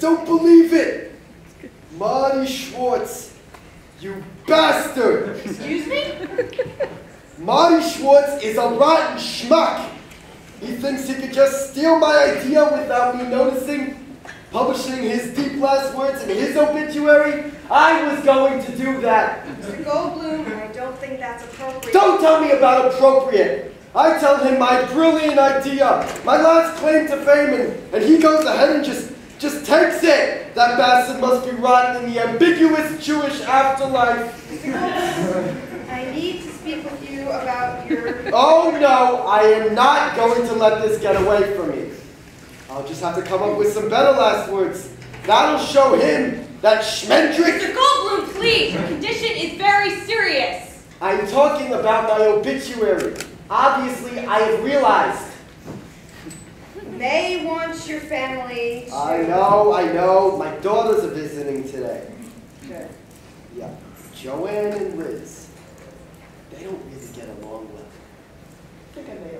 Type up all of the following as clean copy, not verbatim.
don't believe it! Marty Schwartz, you bastard! Excuse me? Marty Schwartz is a rotten schmuck! He thinks he could just steal my idea without me noticing, publishing his deep last words in his obituary. I was going to do that. Mr. Goldblum, I don't think that's appropriate. Don't tell me about appropriate. I tell him my brilliant idea, my last claim to fame, and he goes ahead and just takes it. That bastard must be rotten in the ambiguous Jewish afterlife. Mr. Goldblum, I need to speak with you about your... Oh no, I am not going to let this get away from me. I'll just have to come up with some better last words. That'll show him that Schmendrick... Mr. Goldblum, please! Your condition is very serious. I'm talking about my obituary. Obviously, I have realized. They want your family to... I know. My daughters are visiting today. Good. Yeah, Joanne and Liz. They don't really get along well. I think I may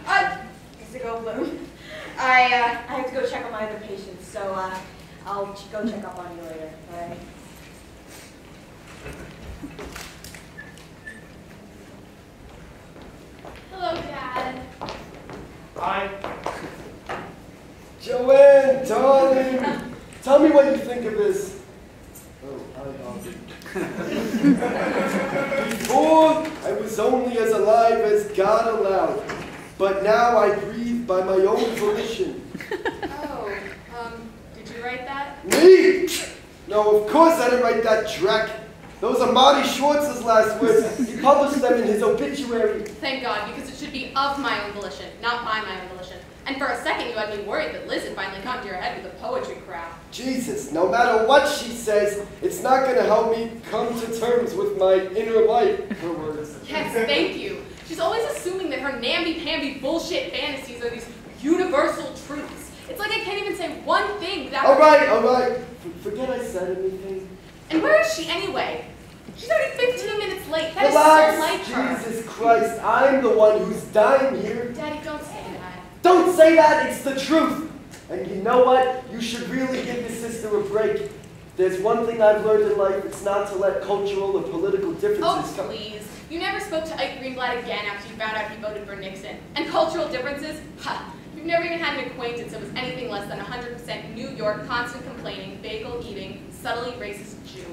have. Mr. Goldblum, I have to go check on my other patients, so I'll go check up on you later, all right? Hello, Dad. Hi. Joanne, darling, tell me what you think of this. Oh, hi, Harvey. Before, I was only as alive as God allowed, but now I breathe by my own volition. Oh, did you write that? Me? No, of course I didn't write that dreck. Those are Marty Schwartz's last words. He published them in his obituary. Thank God, because it should be of my own volition, not by my own volition. And for a second, you had me worried that Liz had finally come to your head with the poetry crap. Jesus, no matter what she says, it's not going to help me come to terms with my inner life, her words. Yes, thank you. She's always assuming that her namby-pamby bullshit fantasies are these universal truths. It's like I can't even say one thing without... All right. Forget I said anything. And where is she anyway? She's already 15 minutes late. That Relax, is so like her. Jesus Christ, I'm the one who's dying here. Daddy, don't say that. Don't say that, it's the truth. And you know what? You should really give your sister a break. There's one thing I've learned in life, it's not to let cultural or political differences Oh, please. You never spoke to Ike Greenblatt again after you found out he voted for Nixon. And cultural differences? Ha! You've never even had an acquaintance that was anything less than 100% New York, constant complaining, bagel-eating, subtly racist Jew.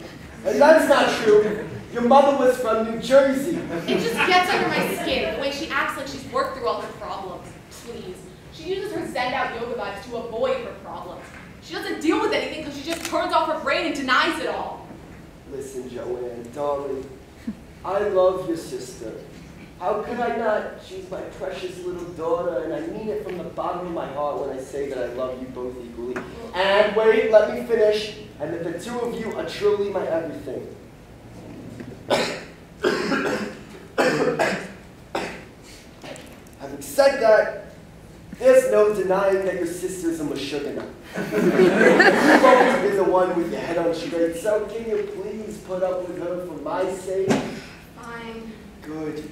And that's not true. Your mother was from New Jersey. It just gets under my skin, the way she acts like she's worked through all her problems. Please. She uses her zen-out yoga vibes to avoid her problems. She doesn't deal with anything because she just turns off her brain and denies it all. Listen, Joanne, darling, I love your sister. How could I not? She's my precious little daughter, and I mean it from the bottom of my heart when I say that I love you both equally. And wait, let me finish. And that the two of you are truly my everything. Having said that, there's no denying that your sister's a mashugana. You've always been the one with your head on straight, so can you please put up with her for my sake? Fine. Good.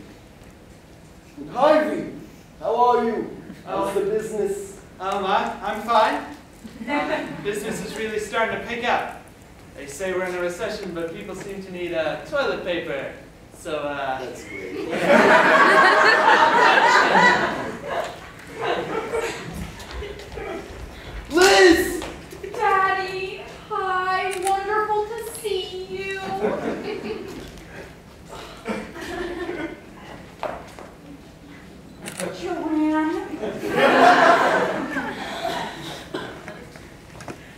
And Harvey, how are you? How's the business? I'm fine. Business is really starting to pick up. They say we're in a recession, but people seem to need toilet paper. So, That's great. Liz! Daddy, hi, wonderful to see you. Joanne.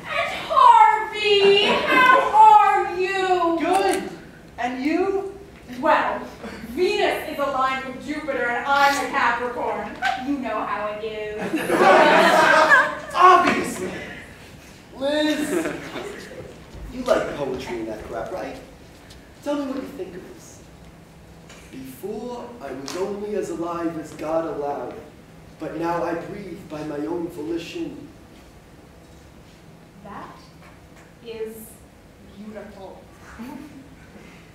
And Harvey, how are you? good. And you? Well, Venus is aligned with Jupiter and I'm a Capricorn. You know how it is. Obviously. Liz! You like poetry and that crap, right? Tell me what you think of this. Before, I was only as alive as God allowed, but now I breathe by my own volition. That is beautiful.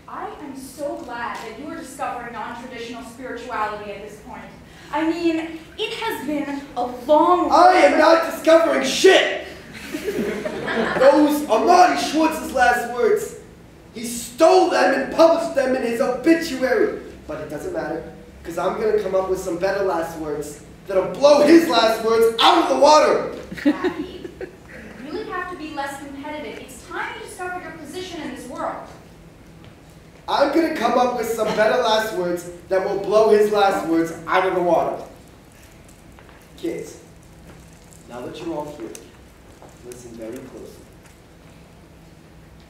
I am so glad that you are discovering non-traditional spirituality at this point. I mean, it has been a long... I am not discovering shit! Those are Marty Schwartz's last words. He stole them and published them in his obituary. But it doesn't matter, because I'm going to come up with some better last words that'll blow his last words out of the water. Daddy, you really have to be less competitive. It's time you discovered your position in this world. I'm going to come up with some better last words that will blow his last words out of the water. Kids, now that you're all here, listen very closely.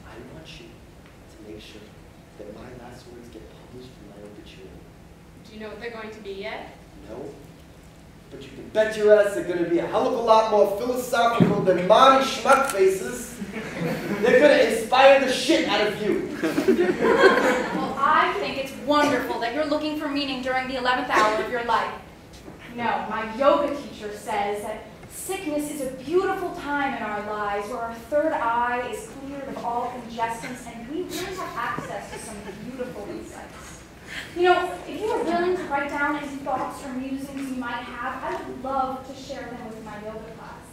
I want you to make sure that my last words get published in my obituary. Do you know what they're going to be yet? No? But you can bet your ass they're going to be a hell of a lot more philosophical than Marty Schmuck faces. They're going to inspire the shit out of you. Well, I think it's wonderful that you're looking for meaning during the 11th hour of your life. No, my yoga teacher says that sickness is a beautiful time in our lives where our third eye is cleared of all congestants and we really have access to some beautiful insights. You know, if you were willing to write down any thoughts or musings you might have, I would love to share them with my yoga class.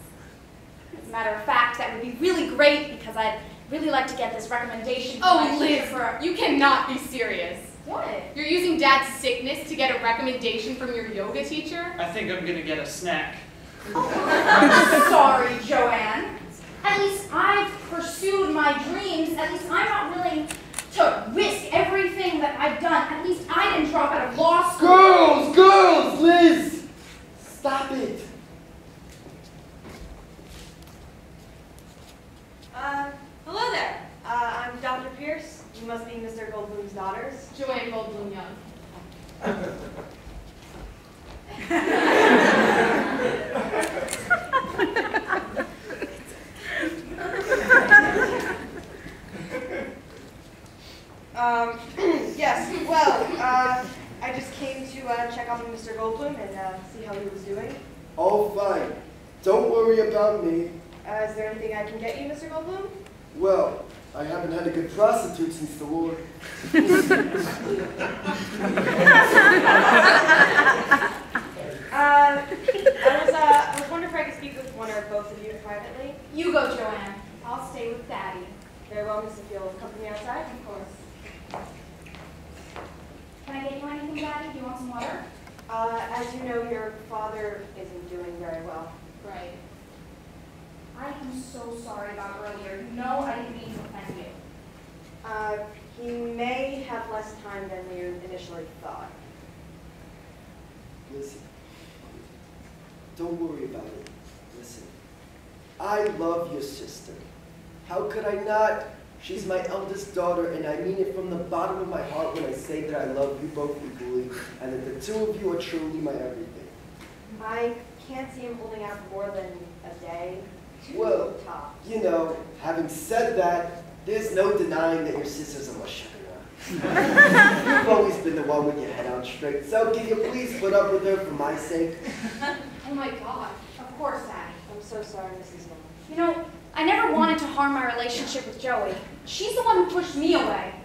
As a matter of fact, that would be really great because I'd really like to get this recommendation from my Oh, Liz, teacher you cannot be serious. What? You're using Dad's sickness to get a recommendation from your yoga teacher? I think I'm gonna get a snack. Sorry, Joanne. At least I've pursued my dreams. At least I'm not willing to risk everything that I've done. At least I didn't drop out of law school. Girls, Liz! Stop it. Hello there. I'm Dr. Pierce. You must be Mr. Goldblum's daughters. Joanne Goldblum Young. Yes, well, I just came to check on Mr. Goldblum and see how he was doing. All fine. Don't worry about me. Is there anything I can get you, Mr. Goldblum? Well, I haven't had a good prostitute since the war. I was wondering if I could speak with one or both of you privately. You go, Joanne. I'll stay with Daddy. Very well, Miss, if you'll accompany me outside. Of course. Can I get you anything, Daddy? Do you want some water? As you know, your father isn't doing very well. Right. I am so sorry about earlier. You know I didn't mean to offend you. He may have less time than you initially thought. Listen. Don't worry about it. Listen. I love your sister. How could I not? She's my eldest daughter, and I mean it from the bottom of my heart when I say that I love you both equally, and that the two of you are truly my everything. I can't see him holding out for more than a day. Well, Tops. you know, having said that, there's no denying that your sister's a mushaka. You've always been the one with your head on straight, so can you please put up with her for my sake? Oh my God. Of course, Daddy. I'm so sorry, Mrs. Long. You know, I never wanted to harm my relationship with Joey. She's the one who pushed me away.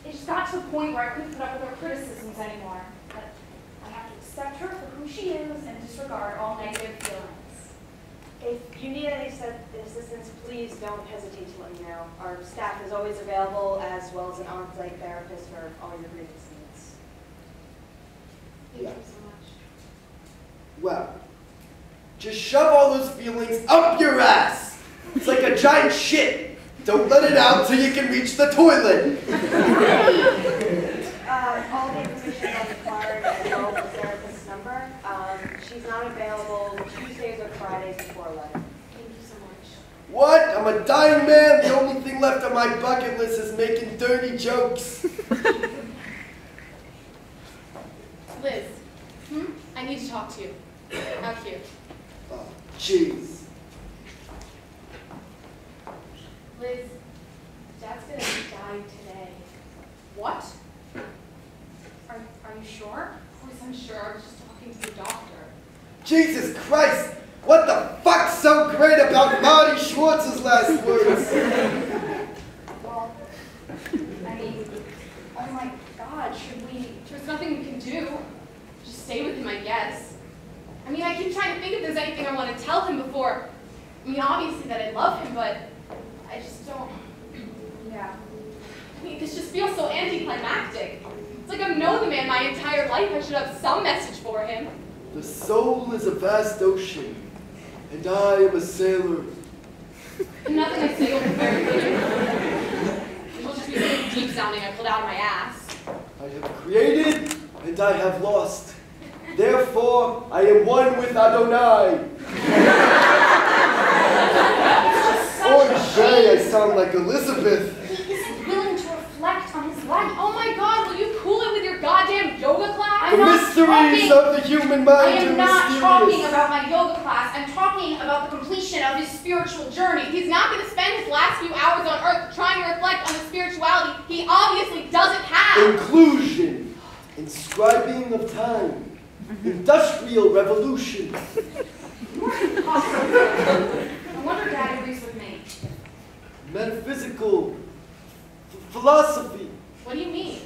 It just got to the point where I couldn't put up with her criticisms anymore. But I have to accept her for who she is and disregard all negative feelings. If you need any assistance, please don't hesitate to let me know. Our staff is always available, as well as an on-site therapist for all your grievance needs. Thank Yeah. you so much. Well, just shove all those feelings up your ass. It's like a giant shit. Don't let it out till you can reach the toilet. All the information on the card as well as the therapist's number. She's not available Tuesdays or Fridays before 11. Thank you so much. What? I'm a dying man. The only thing left on my bucket list is making dirty jokes. Liz, I need to talk to you. Out here. Oh, jeez. Liz, Dad's gonna die today. What? Are you sure? Of course I'm sure. I was just talking to the doctor. Jesus Christ! What the fuck's so great about Marty Schwartz's last words? Well, I mean, oh my God, should we? There's nothing we can do. Just stay with him, I guess. I mean, I keep trying to think if there's anything I want to tell him before. I mean, obviously that I love him, but I just don't. Yeah. I mean, this just feels so anticlimactic. It's like I've known the man my entire life. I should have some message for him. The soul is a vast ocean, and I am a sailor. Nothing I say will be very good. It will just be something deep sounding I pulled out of my ass. I have created, and I have lost. Therefore, I am one with Adonai. Oh, Jay, I sound like Elizabeth. He isn't willing to reflect on his life. Oh my God, will you cool it with your goddamn yoga class? The I'm not mysteries talking- of the human I mind am are not talking mysterious. about my yoga class. I'm talking about the completion of his spiritual journey. He's not going to spend his last few hours on Earth trying to reflect on the spirituality he obviously doesn't have. Inclusion, inscribing of time, industrial revolution. No wonder Dad agrees with me. Metaphysical philosophy, What do you mean?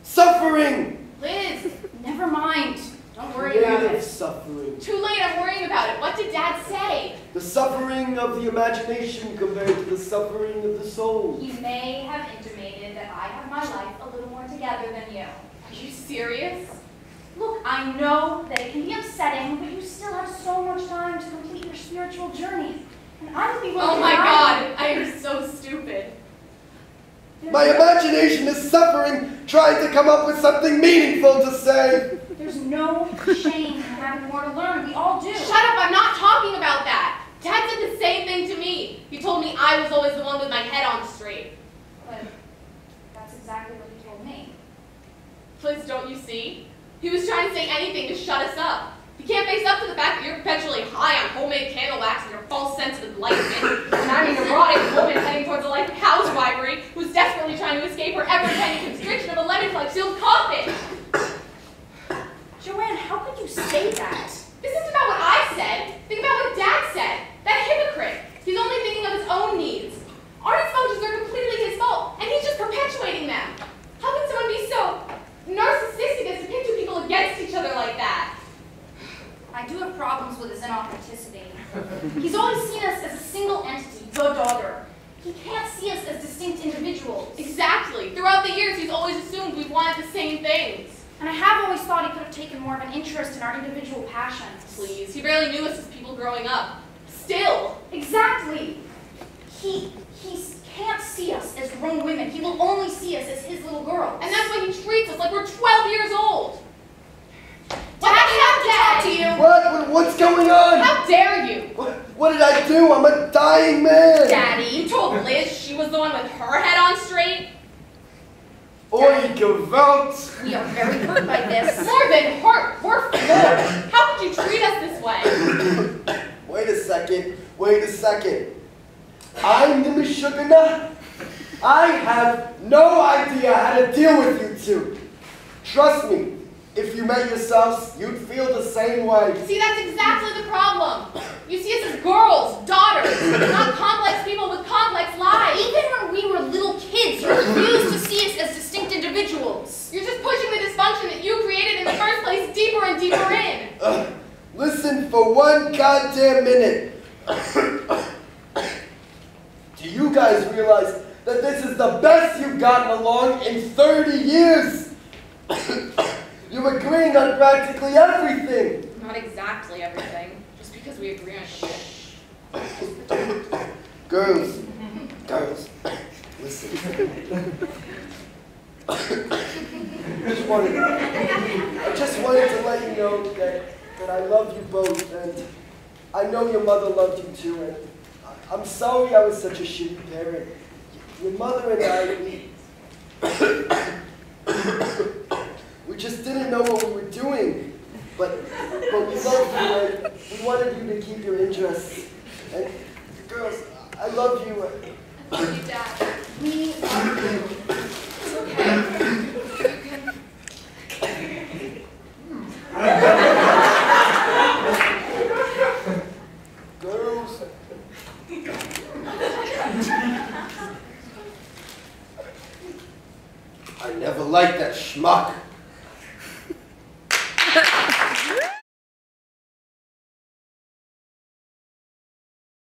suffering, Liz, Never mind. Don't worry about creative it. suffering, too late, I'm worrying about it. What did Dad say? the suffering of the imagination compared to the suffering of the soul. He may have intimated that I have my life a little more together than you. Are you serious? Look, I know that it can be upsetting, but you still have so much time to complete your spiritual journey. And I would be willing Oh to my guide God, I am so stupid. you. My imagination is suffering, trying to come up with something meaningful to say. There's no shame in having more to learn. We all do. Shut up, I'm not talking about that. Dad said the same thing to me. He told me I was always the one with my head on straight. But that's exactly what he told me. Liz, don't you see? He was trying to say anything to shut us up. You can't face up to the fact that you're perpetually high on homemade candle wax and your false sense of enlightenment. And I'm a neurotic woman heading towards a life of housewifery who's desperately trying to escape her ever-pending constriction of a lemon-flake sealed coffin. Joanne, how could you say that? This isn't about what I said. Think about what Dad said. That hypocrite. He's only thinking of his own needs. Our dysfunctions are completely his fault, and he's just perpetuating them. How can someone be so narcissistic as to pit two people against each other like that? I do have problems with his inauthenticity. He's always seen us as a single entity, the daughter. He can't see us as distinct individuals. Exactly. Throughout the years, he's always assumed we've wanted the same things. And I have always thought he could have taken more of an interest in our individual passions. Please, he barely knew us as people growing up. Still. Exactly. He can't see us as grown women. He will only see us as his little girls. And that's why he treats us like we're 12 years old. Dad, I have to talk to you. What? What's going on? How dare you? What did I do? I'm a dying man. Daddy, you told Liz she was the one with her head on straight? Oi, Gewalt. We are very hurt by this. More than hurt, we're floored. How could you treat us this way? Wait a second. I'm the Meshuggah. I have no idea how to deal with you two. Trust me, if you met yourselves, you'd feel the same way. See, that's exactly the problem. You see us as girls, daughters, not complex people with complex lives. Even when we were little kids, you refused to see us as distinct individuals. You're just pushing the dysfunction that you created in the first place deeper and deeper in. Listen for one goddamn minute. Do you guys realize that this is the best you've gotten along in 30 years? You're agreeing on practically everything. Not exactly everything, just because we agree on shit. Girls, listen. I just wanted to let you know that I love you both, and I know your mother loved you too, and I'm sorry I was such a shitty parent. Your mother and I, we just didn't know what we were doing, but we loved you, and we wanted you to keep your interests. And girls, I love you. Love you, Dad. We love you. It's okay. Girls. I never liked that schmuck.